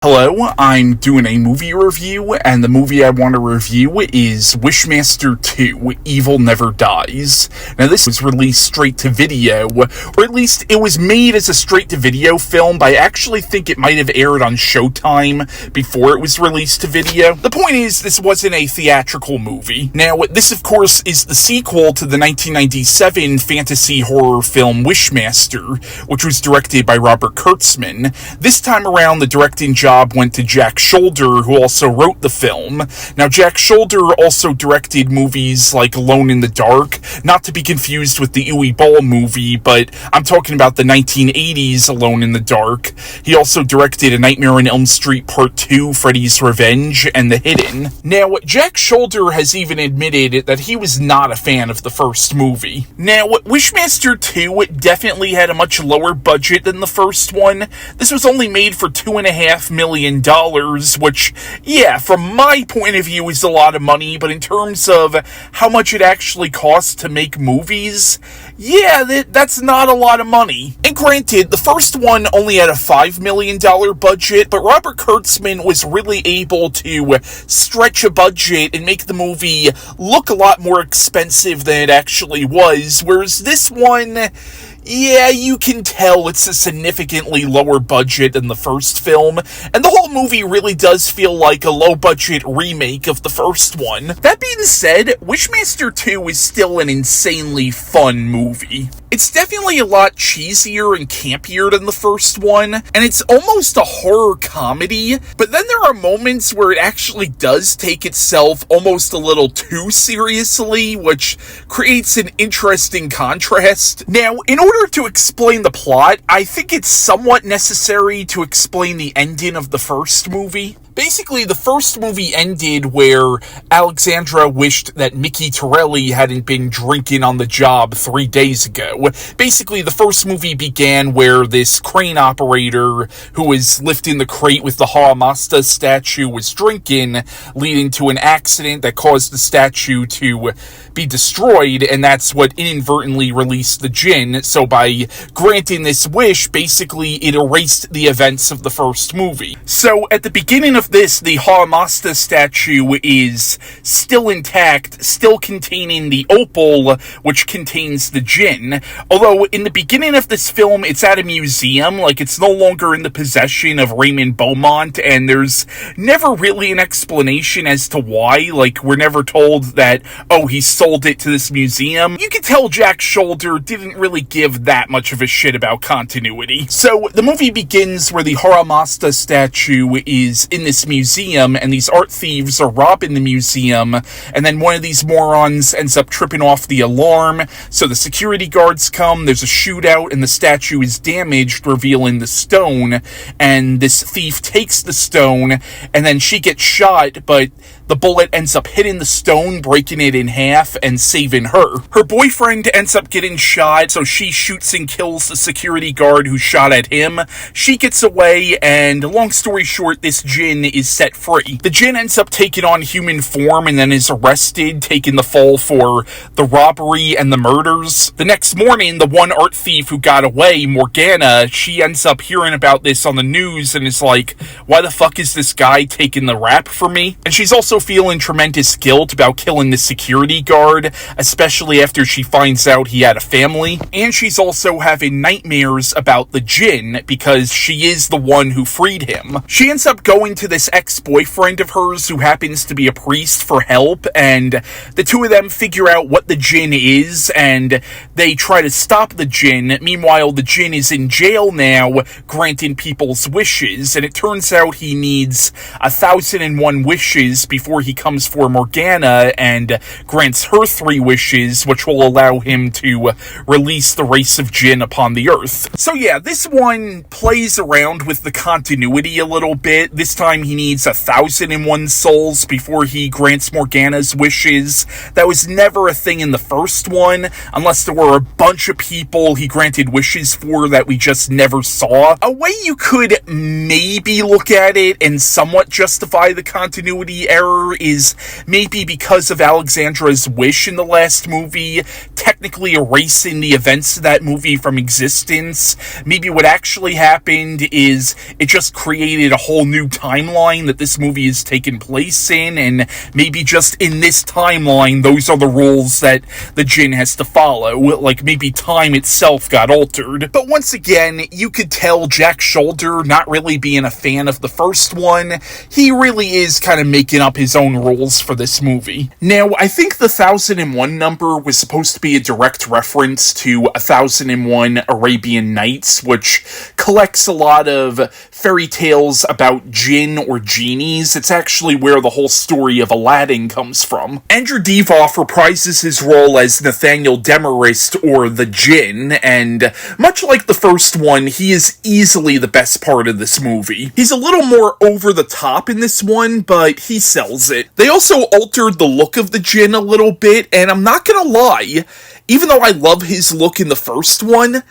Hello, I'm doing a movie review, and the movie I want to review is Wishmaster 2, Evil Never Dies. Now, this was released straight to video, or at least it was made as a straight to video film, but I actually think it might have aired on Showtime before it was released to video. The point is, this wasn't a theatrical movie. Now, this, of course, is the sequel to the 1997 fantasy horror film Wishmaster, which was directed by Robert Kurtzman. This time around, the directing job went to Jack Sholder, who also wrote the film. Now, Jack Sholder also directed movies like Alone in the Dark, not to be confused with the Uwe Boll movie, but I'm talking about the 1980s Alone in the Dark. He also directed A Nightmare on Elm Street Part 2, Freddy's Revenge, and The Hidden. Now, Jack Sholder has even admitted that he was not a fan of the first movie. Now, Wishmaster 2 definitely had a much lower budget than the first one. This was only made for $2.5 million, which, yeah, from my point of view is a lot of money, but in terms of how much it actually costs to make movies, yeah, that's not a lot of money. And granted, the first one only had a $5 million budget, but Robert Kurtzman was really able to stretch a budget and make the movie look a lot more expensive than it actually was, whereas this one, yeah, you can tell it's a significantly lower budget than the first film, and the whole movie really does feel like a low-budget remake of the first one. That being said, Wishmaster 2 is still an insanely fun movie. It's definitely a lot cheesier and campier than the first one, and it's almost a horror comedy, but then there are moments where it actually does take itself almost a little too seriously, which creates an interesting contrast. Now, in order to explain the plot, I think it's somewhat necessary to explain the ending of the first movie. Basically, the first movie ended where Alexandra wished that Mickey Torelli hadn't been drinking on the job 3 days ago. Basically, the first movie began where this crane operator who was lifting the crate with the Haim statue was drinking, leading to an accident that caused the statue to be destroyed, and that's what inadvertently released the Djinn. So by granting this wish, basically it erased the events of the first movie. So at the beginning of this, the Haim statue is still intact, still containing the opal, which contains the Djinn. Although in the beginning of this film, it's at a museum, like it's no longer in the possession of Raymond Beaumont, and there's never really an explanation as to why. Like, we're never told that, oh, he sold it to this museum. You can tell Jack Sholder didn't really give that much of a shit about continuity. So the movie begins where the Haim statue is in this museum, and these art thieves are robbing the museum, and then one of these morons ends up tripping off the alarm, so the security guards come, there's a shootout, and the statue is damaged, revealing the stone, and this thief takes the stone, and then she gets shot, but the bullet ends up hitting the stone, breaking it in half, and saving her. Her boyfriend ends up getting shot, so she shoots and kills the security guard who shot at him. She gets away, and long story short, this Djinn is set free. The Djinn ends up taking on human form and then is arrested, taking the fall for the robbery and the murders. The next morning, the one art thief who got away, Morgana, she ends up hearing about this on the news and is like, why the fuck is this guy taking the rap for me? And she's also feeling tremendous guilt about killing the security guard, especially after she finds out he had a family. And she's also having nightmares about the Djinn because she is the one who freed him. She ends up going to this ex-boyfriend of hers who happens to be a priest for help, and the two of them figure out what the Djinn is, and they try to stop the Djinn. Meanwhile, the Djinn is in jail now, granting people's wishes, and it turns out he needs 1,001 wishes before he comes for Morgana and grants her 3 wishes, which will allow him to release the race of Djinn upon the earth. So yeah, this one plays around with the continuity a little bit. This time he needs 1,001 souls before he grants Morgana's wishes. That was never a thing in the first one, unless there were a bunch of people he granted wishes for that we just never saw. A way you could maybe look at it and somewhat justify the continuity error her is maybe because of Alexandra's wish in the last movie, technically erasing the events of that movie from existence. Maybe what actually happened is it just created a whole new timeline that this movie is taking place in, and maybe just in this timeline, those are the rules that the Djinn has to follow. Like, maybe time itself got altered. But once again, you could tell Jack Sholder not really being a fan of the first one. He really is kind of making up his own rules for this movie. Now, I think the 1001 number was supposed to be a direct reference to 1001 Arabian Nights, which collects a lot of fairy tales about Djinn or genies. It's actually where the whole story of Aladdin comes from. Andrew Divoff reprises his role as Nathaniel Demarest, or the Djinn, and much like the first one, he is easily the best part of this movie. He's a little more over the top in this one, but he sells it. They also altered the look of the Djinn a little bit, and I'm not gonna lie, even though I love his look in the first one,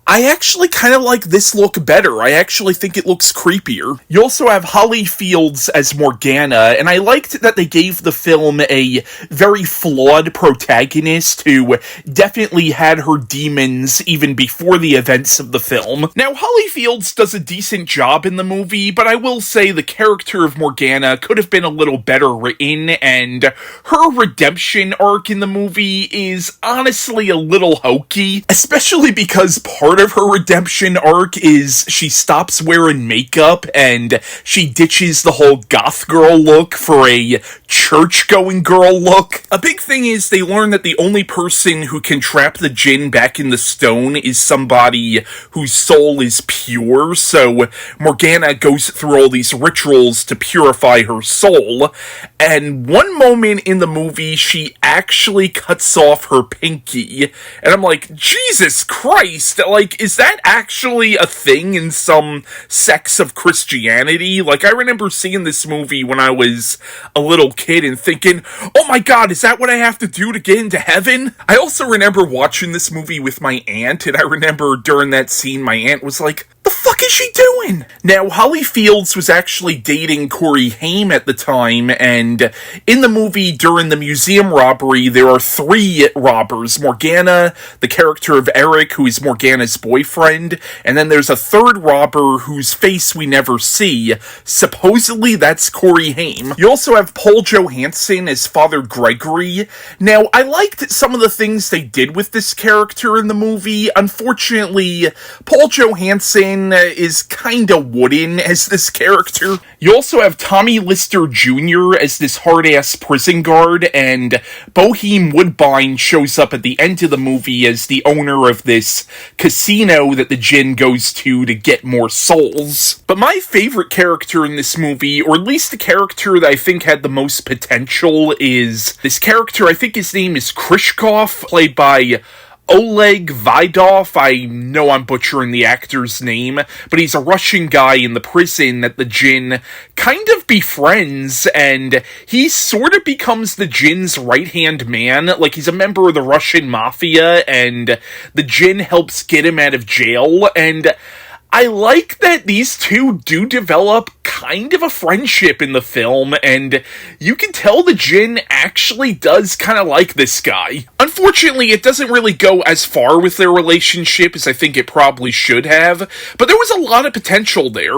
I actually kind of like this look better. I actually think it looks creepier. You also have Holly Fields as Morgana, and I liked that they gave the film a very flawed protagonist who definitely had her demons even before the events of the film. Now, Holly Fields does a decent job in the movie, but I will say the character of Morgana could have been a little better written, and her redemption arc in the movie is honestly a little hokey, especially because part of her redemption arc is she stops wearing makeup and she ditches the whole goth girl look for a church-going girl look. A big thing is they learn that the only person who can trap the Djinn back in the stone is somebody whose soul is pure, so Morgana goes through all these rituals to purify her soul, and one moment in the movie she actually cuts off her pinky, and I'm like, Jesus Christ, like, is that actually a thing in some sects of Christianity? Like, I remember seeing this movie when I was a little kid and thinking, oh my god, is that what I have to do to get into heaven? I also remember watching this movie with my aunt, and I remember during that scene my aunt was like, the fuck is she doing? Now, Holly Fields was actually dating Corey Haim at the time, and in the movie, during the museum robbery, there are 3 robbers. Morgana, the character of Eric, who is Morgana's boyfriend, and then there's a 3rd robber whose face we never see. Supposedly, that's Corey Haim. You also have Paul Johansson as Father Gregory. Now, I liked some of the things they did with this character in the movie. Unfortunately, Paul Johansson is kinda wooden as this character. You also have Tommy Lister Jr. as this hard-ass prison guard, and Bokeem Woodbine shows up at the end of the movie as the owner of this casino that the Djinn goes to get more souls. But my favorite character in this movie, or at least the character that I think had the most potential, is this character, I think his name is Krishkov, played by Oleg Vidov. I know I'm butchering the actor's name, but he's a Russian guy in the prison that the Djinn kind of befriends, and he sort of becomes the Djinn's right-hand man. Like, he's a member of the Russian mafia, and the Djinn helps get him out of jail, and I like that these two do develop kind of a friendship in the film, and you can tell the Djinn actually does kind of like this guy. Unfortunately, it doesn't really go as far with their relationship as I think it probably should have, but there was a lot of potential there.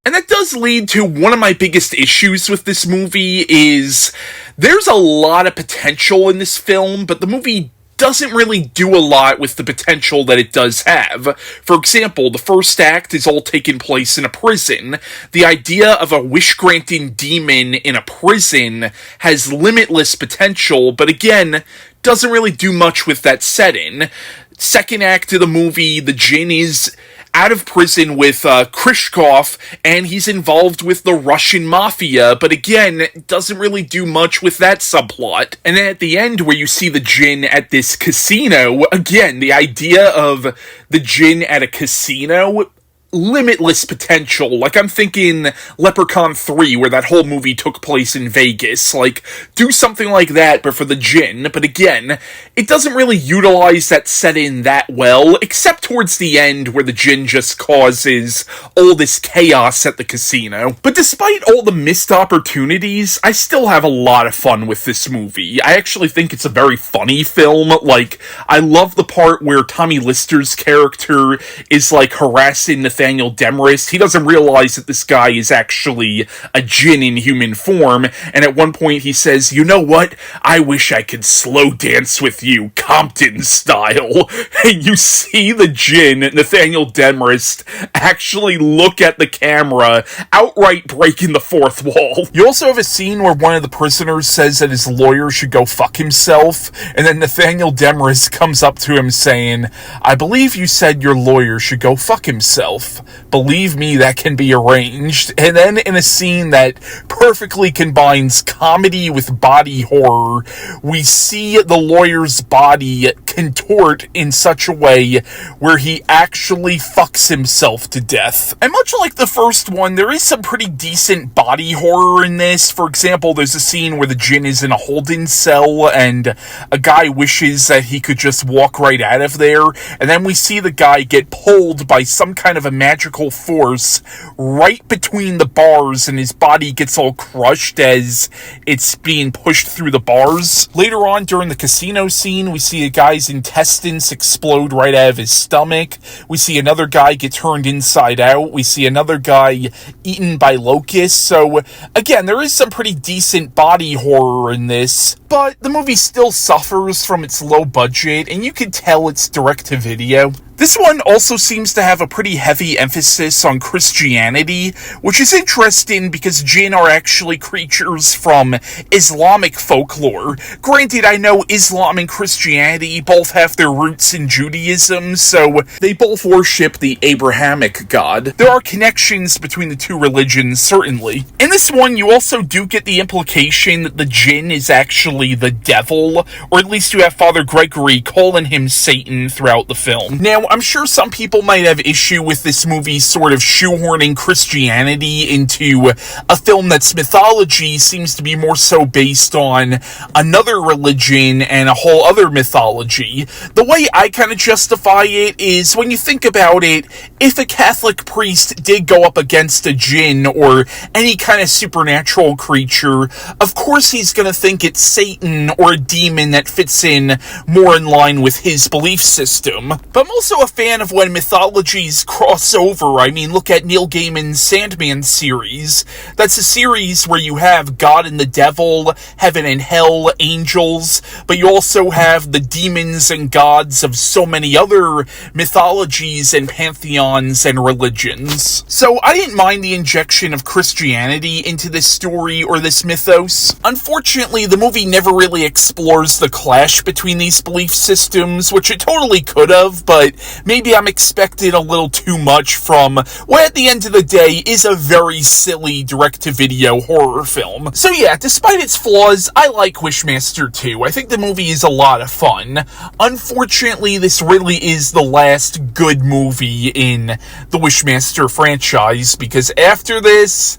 And that does lead to one of my biggest issues with this movie is there's a lot of potential in this film, but the movie doesn't really do a lot with the potential that it does have. For example, the first act is all taking place in a prison. The idea of a wish-granting demon in a prison has limitless potential, but again, doesn't really do much with that setting. Second act of the movie, the Djinn is out of prison with Krishkov, and he's involved with the Russian mafia, but again, doesn't really do much with that subplot. And then at the end, where you see the Djinn at this casino, again, the idea of the Djinn at a casino, limitless potential. Like, I'm thinking Leprechaun 3, where that whole movie took place in Vegas. Like, do something like that, but for the Djinn. But again, it doesn't really utilize that setting that well, except towards the end, where the Djinn just causes all this chaos at the casino. But despite all the missed opportunities, I still have a lot of fun with this movie. I actually think it's a very funny film. Like, I love the part where Tommy Lister's character is, like, harassing Nathaniel Demarest. He doesn't realize that this guy is actually a Djinn in human form, and at one point he says, "You know what? I wish I could slow dance with you, Compton style." And you see the Djinn, Nathaniel Demarest, actually look at the camera, outright breaking the fourth wall. You also have a scene where one of the prisoners says that his lawyer should go fuck himself, and then Nathaniel Demarest comes up to him saying, "I believe you said your lawyer should go fuck himself. Believe me, that can be arranged." And then in a scene that perfectly combines comedy with body horror, we see the lawyer's body contort in such a way where he actually fucks himself to death. And much like the first one, there is some pretty decent body horror in this. For example, there's a scene where the Djinn is in a holding cell and a guy wishes that he could just walk right out of there, and then we see the guy get pulled by some kind of a magical force right between the bars, and his body gets all crushed as it's being pushed through the bars. Later on, during the casino scene, we see a guy's intestines explode right out of his stomach. We see another guy get turned inside out. We see another guy eaten by locusts. So, again, there is some pretty decent body horror in this, but the movie still suffers from its low budget, and you can tell it's direct-to-video. This one also seems to have a pretty heavy emphasis on Christianity, which is interesting because Djinn are actually creatures from Islamic folklore. Granted, I know Islam and Christianity both have their roots in Judaism, so they both worship the Abrahamic God. There are connections between the two religions, certainly. In this one, you also do get the implication that the Djinn is actually the devil, or at least you have Father Gregory calling him Satan throughout the film. Now, I'm sure some people might have issue with this movie sort of shoehorning Christianity into a film that's mythology seems to be more so based on another religion and a whole other mythology. The way I kind of justify it is, when you think about it, if a Catholic priest did go up against a Djinn or any kind of supernatural creature, of course he's going to think it's Satan or a demon that fits in more in line with his belief system. But I'm also a fan of when mythologies cross over. I mean, look at Neil Gaiman's Sandman series. That's a series where you have God and the devil, heaven and hell, angels, but you also have the demons and gods of so many other mythologies and pantheons and religions. So I didn't mind the injection of Christianity into this story or this mythos. Unfortunately, the movie never really explores the clash between these belief systems, which it totally could have, but maybe I'm expecting a little too much from what at the end of the day is a very silly direct-to-video horror film. So yeah, despite its flaws, I like Wishmaster 2. I think the movie is a lot of fun. Unfortunately, this really is the last good movie in the Wishmaster franchise, because after this,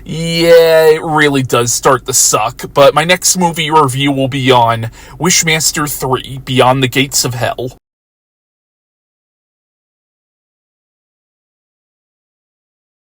yeah, it really does start to suck. But my next movie review will be on Wishmaster 3, Beyond the Gates of Hell.